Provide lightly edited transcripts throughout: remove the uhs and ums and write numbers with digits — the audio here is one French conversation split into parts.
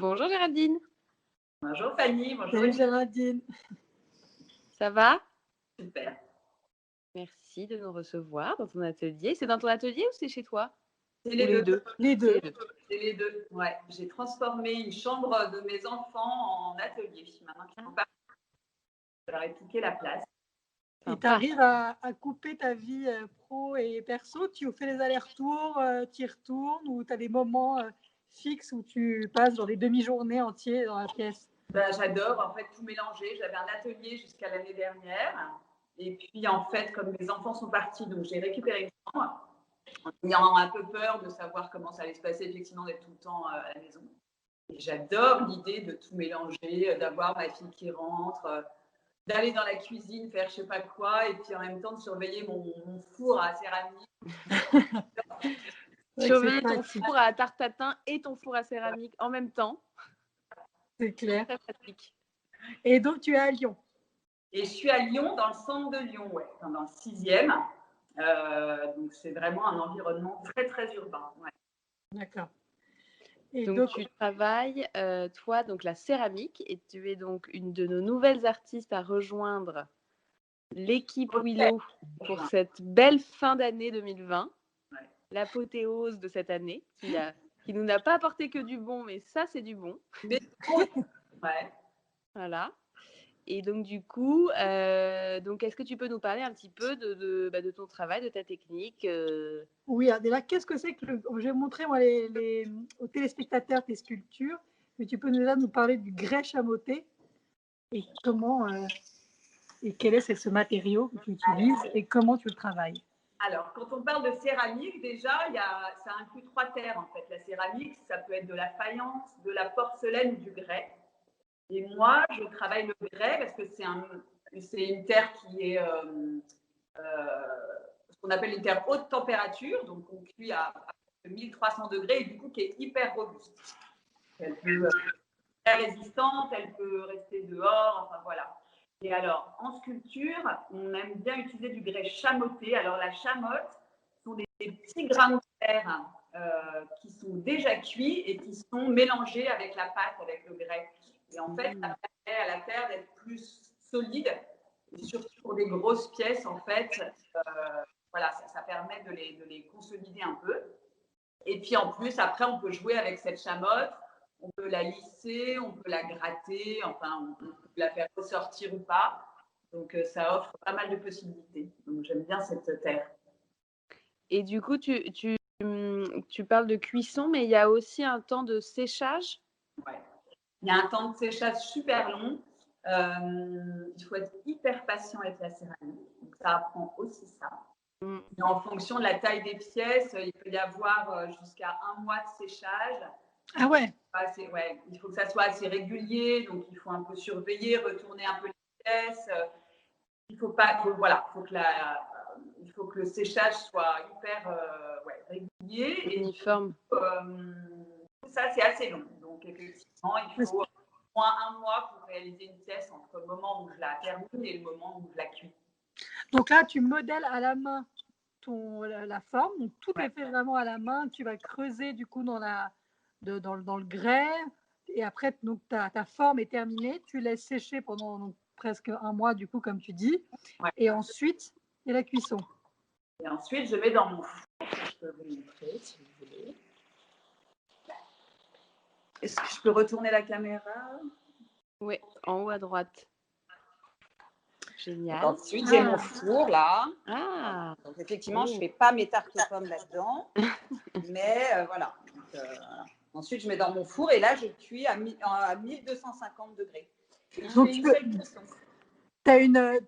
Bonjour Géraldine. Bonjour Fanny, bonjour. Salut Géraldine. Ça va? Super. Merci de nous recevoir dans ton atelier. C'est dans ton atelier ou c'est chez toi? C'est Ou les deux. Les deux. C'est les deux. Ouais. J'ai transformé une chambre de mes enfants en atelier. Maintenant qu'ils sont partis, je leur ai piqué la place. Et tu arrives à couper ta vie pro et perso? Tu fais les allers-retours, tu y retournes ou tu as des moments fixes où tu passes genre des demi-journées entières dans la pièce? J'adore en fait tout mélanger. J'avais un atelier jusqu'à l'année dernière. Et puis en fait, comme mes enfants sont partis, donc j'ai récupéré une chambre en ayant un peu peur de savoir comment ça allait se passer, effectivement, d'être tout le temps à la maison. Et j'adore l'idée de tout mélanger, d'avoir ma fille qui rentre, d'aller dans la cuisine, faire je sais pas quoi, et puis en même temps de surveiller mon four à céramique. Surveiller ton four à tarte tatin et ton four à céramique en même temps. C'est clair. Très pratique. Et donc, tu es à Lyon? Et je suis à Lyon, dans le centre de Lyon, ouais, dans le 6e. Donc, c'est vraiment un environnement très, très urbain. Ouais. D'accord. Et donc, tu travailles, toi, donc la céramique, et tu es donc une de nos nouvelles artistes à rejoindre l'équipe Willow pour cette belle fin d'année 2020. Ouais. L'apothéose de cette année, qui nous n'a pas apporté que du bon, mais ça, c'est du bon. Mais ouais. Voilà. Et donc, du coup, est-ce que tu peux nous parler un petit peu de ton travail, de ta technique Oui, déjà, qu'est-ce que c'est que je vais montrer moi, aux téléspectateurs tes sculptures, mais tu peux déjà nous parler du grès chamoté et comment et quel est ce matériau que tu utilises et comment tu le travailles. Alors, quand on parle de céramique, déjà, ça inclut 3 terres en fait. La céramique, ça peut être de la faïence, de la porcelaine ou du grès. Et moi, je travaille le grès parce que c'est une terre qui est ce qu'on appelle une terre haute température, donc on cuit à 1300 degrés et du coup qui est hyper robuste. Elle peut être résistante, elle peut rester dehors, enfin voilà. Et alors, en sculpture, on aime bien utiliser du grès chamoté. Alors la chamotte sont des petits grains de terre qui sont déjà cuits et qui sont mélangés avec la pâte, avec le grès. Et en fait, ça permet à la terre d'être plus solide, et surtout pour des grosses pièces, en fait, voilà, ça permet de les consolider un peu. Et puis en plus, après, on peut jouer avec cette chamotte, on peut la lisser, on peut la gratter, enfin, on peut la faire ressortir ou pas. Donc, ça offre pas mal de possibilités. Donc, j'aime bien cette terre. Et du coup, tu parles de cuisson, mais il y a aussi un temps de séchage? Ouais. Il y a un temps de séchage super long. Il faut être hyper patient avec la céramique. Donc, ça apprend aussi ça. Et en fonction de la taille des pièces, il peut y avoir jusqu'à 1 mois de séchage. Ah ouais. Ouais, il faut que ça soit assez régulier, donc il faut un peu surveiller, retourner un peu les pièces. Il faut pas, voilà, il faut que le séchage soit hyper régulier et uniforme. Ça, c'est assez long. Donc effectivement, il faut au moins 1 mois pour réaliser une pièce entre le moment où je la termine et le moment où je la cuis. Donc là, tu modèles à la main la forme, donc tout est fait vraiment à la main. Tu vas creuser du coup dans le grès et après donc ta forme est terminée. Tu laisses sécher pendant donc, presque 1 mois du coup comme tu dis. Ouais. Et ensuite, il y a la cuisson. Et ensuite, je mets dans mon four. Je peux vous montrer si vous voulez. Est-ce que je peux retourner la caméra? Oui, en haut à droite. Génial. Ensuite, j'ai mon four là. Ah. Donc, effectivement, je ne fais pas mes tartes aux pommes là-dedans. Mais voilà. Donc, ensuite, je mets dans mon four et là, je cuis à 1250 degrés. Et je fais une seule cuisson.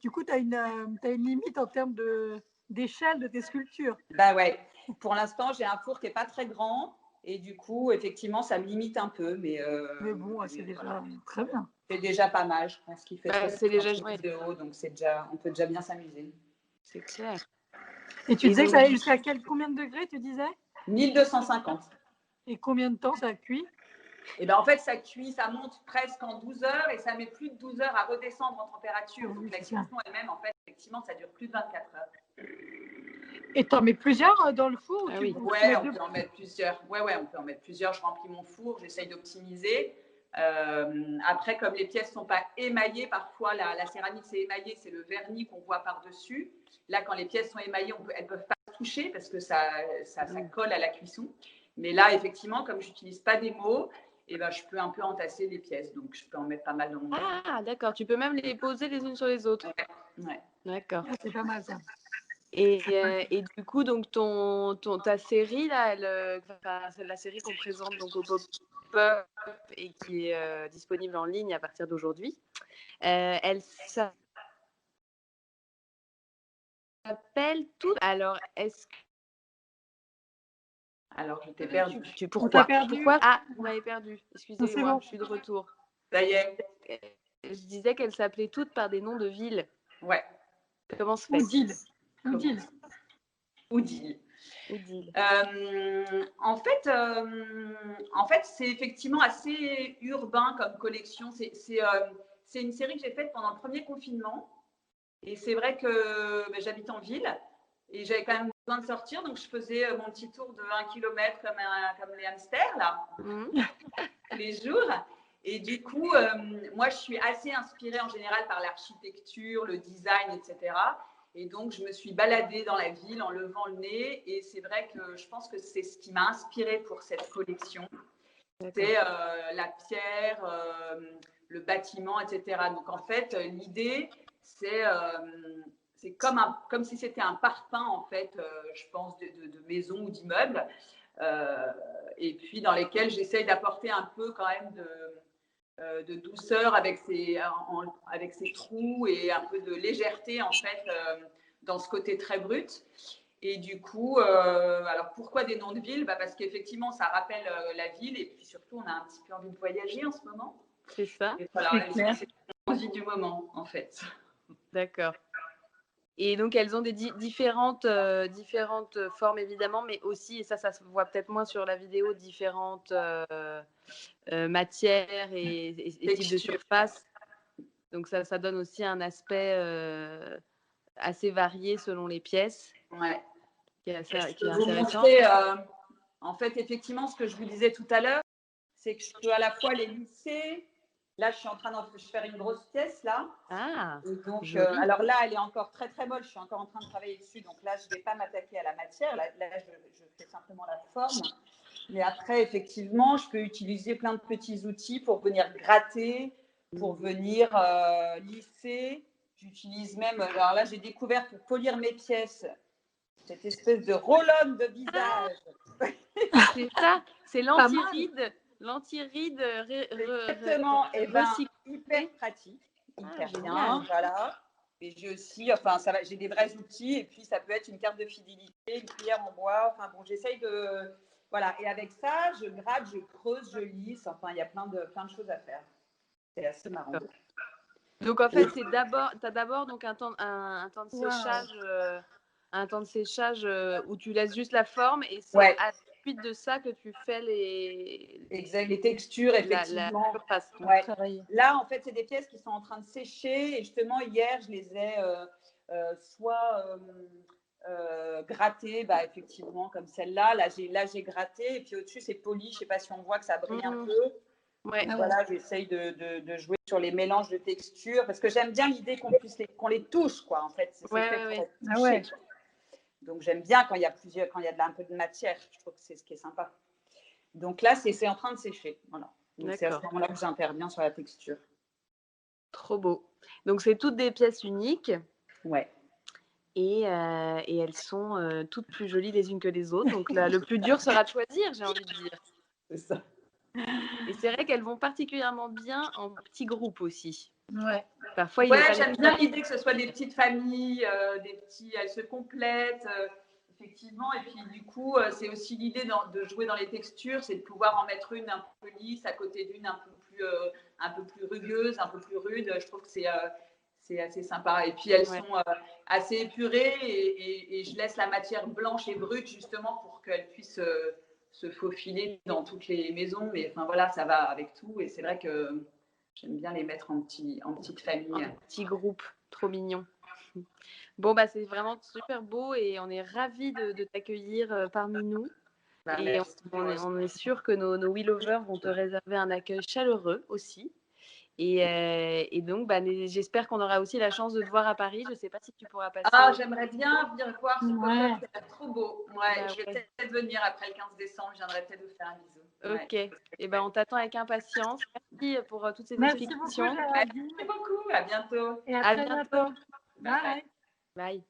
Du coup, tu as une limite en termes d'échelle de tes sculptures. Bah ouais. Pour l'instant, j'ai un four qui n'est pas très grand. Et du coup, effectivement, ça me limite un peu. Mais bon, c'est déjà très bien. C'est déjà pas mal, je pense qu'il fait c'est déjà de haut, donc on peut déjà bien s'amuser. C'est clair. Et tu disais que ça allait jusqu'à combien de degrés, tu disais? 1250. Et combien de temps ça cuit? Et ben en fait, ça cuit, ça monte presque en 12 heures et ça met plus de 12 heures à redescendre en température. Donc la cuisson elle-même, en fait, effectivement, ça dure plus de 24 heures. Et t'en mets plusieurs dans le four ou Ah oui. Ouais, on peut en mettre plusieurs. Ouais, on peut en mettre plusieurs. Je remplis mon four, j'essaye d'optimiser. Après, comme les pièces ne sont pas émaillées, parfois la céramique c'est émaillé, c'est le vernis qu'on voit par-dessus. Là, quand les pièces sont émaillées, elles ne peuvent pas toucher parce que ça colle à la cuisson. Mais là, effectivement, comme je n'utilise pas des mots, eh ben, je peux un peu entasser les pièces. Donc, je peux en mettre pas mal dans mon verre. Ah, d'accord. Tu peux même les poser les unes sur les autres. Ouais. D'accord. Ah, c'est pas mal ça. Et du coup, donc ta série là, c'est la série qu'on présente donc au pop-up et qui est disponible en ligne à partir d'aujourd'hui. Elle s'appelle tout. Alors, est-ce que Alors, je t'ai perdu. Pourquoi? perdu. Pourquoi? Ah, vous m'avez perdu. Excusez-moi, c'est bon. je suis de retour. Ça y est. Je disais qu'elle s'appelait toutes par des noms de villes. Ouais. Comment se fait? Oudil. Oudil. En fait, c'est effectivement assez urbain comme collection. C'est une série que j'ai faite pendant le premier confinement. Et c'est vrai que j'habite en ville et j'avais quand même besoin de sortir. Donc, je faisais mon petit tour de 1 km comme les hamsters, là, tous les jours. Et du coup, moi, je suis assez inspirée en général par l'architecture, le design, etc. Et donc, je me suis baladée dans la ville en levant le nez. Et c'est vrai que je pense que c'est ce qui m'a inspirée pour cette collection. C'est la pierre, le bâtiment, etc. Donc, en fait, l'idée, c'est comme si c'était un parpaing, en fait, je pense, de maisons ou d'immeubles. Et puis, dans lesquels j'essaye d'apporter un peu quand même de douceur avec ces trous et un peu de légèreté, en fait, dans ce côté très brut. Et du coup, alors pourquoi des noms de villes? Parce qu'effectivement, ça rappelle la ville et puis surtout, on a un petit peu envie de voyager en ce moment. C'est ça. Et voilà, c'est l'envie du moment, en fait. D'accord. Et donc, elles ont des différentes formes, évidemment, mais aussi, et ça se voit peut-être moins sur la vidéo, différentes matières et types de surface. Donc, ça donne aussi un aspect assez varié selon les pièces. Ouais. Qui est intéressant. Vous montrer, en fait, effectivement, ce que je vous disais tout à l'heure, c'est que je peux à la fois les lisser. Là, je suis en train de faire une grosse pièce, là. Ah, et donc, alors là, elle est encore très, très molle. Je suis encore en train de travailler dessus. Donc là, je ne vais pas m'attaquer à la matière. Là, je fais simplement la forme. Mais après, effectivement, je peux utiliser plein de petits outils pour venir gratter, pour venir lisser. J'utilise même, alors là, j'ai découvert pour polir mes pièces, cette espèce de roll-on de visage. C'est ça, c'est l'anti-ride. L'anti-ride Exactement, et hyper pratique, hyper bien, voilà. Et j'ai aussi, enfin, j'ai des vrais outils, et puis ça peut être une carte de fidélité, une cuillère en bois, enfin bon, j'essaye de, voilà. Et avec ça, je gratte, je creuse, je lisse, enfin, il y a plein de choses à faire. C'est assez marrant. Donc en fait, tu as d'abord donc un temps de séchage. Un temps de séchage où tu laisses juste la forme et c'est à la suite de ça que tu fais les textures, effectivement. Là, en fait, c'est des pièces qui sont en train de sécher et justement, hier, je les ai soit grattées, effectivement, comme celle-là. Là, j'ai gratté et puis au-dessus, c'est poli. Je ne sais pas si on voit que ça brille un peu. Ouais. Voilà, j'essaye de jouer sur les mélanges de textures parce que j'aime bien l'idée qu'on les touche, quoi, en fait. C'est fait pour être touché, quoi. Donc, j'aime bien quand il y a un peu de matière. Je trouve que c'est ce qui est sympa. Donc là, c'est en train de sécher. Voilà. Donc, c'est à ce moment-là que j'interviens sur la texture. Trop beau. Donc, c'est toutes des pièces uniques. Ouais. Et elles sont toutes plus jolies les unes que les autres. Donc, là, le plus dur sera de choisir, j'ai envie de dire. C'est ça. Et c'est vrai qu'elles vont particulièrement bien en petits groupes aussi. Ouais. Parfois, j'aime bien l'idée que ce soit des petites familles, elles se complètent, effectivement. Et puis, du coup, c'est aussi l'idée de jouer dans les textures, c'est de pouvoir en mettre une un peu lisse à côté d'une un peu plus rugueuse, un peu plus rude. Je trouve que c'est assez sympa. Et puis, elles sont assez épurées et je laisse la matière blanche et brute justement pour qu'elles puissent se faufiler dans toutes les maisons. Mais enfin, voilà, ça va avec tout. Et c'est vrai que j'aime bien les mettre en petite famille. Un petit groupe, trop mignon. Bon, bah, c'est vraiment super beau et on est ravis de t'accueillir parmi nous. Bah, Et merci. on est sûr que nos Willovers vont te réserver un accueil chaleureux aussi. Et donc, bah, j'espère qu'on aura aussi la chance de te voir à Paris. Je ne sais pas si tu pourras passer. Ah, j'aimerais bien venir voir ce Ouais. pop-up, c'est trop beau. Ouais, Bah, je vais ouais. peut-être venir après le 15 décembre, je viendrai peut-être vous faire un bisou. Ok. Et ben, on t'attend avec impatience. Merci pour toutes ces Merci beaucoup, explications. Géraldine. Merci beaucoup, à bientôt. Et à À très bientôt. bientôt. Bye. Bye. Bye.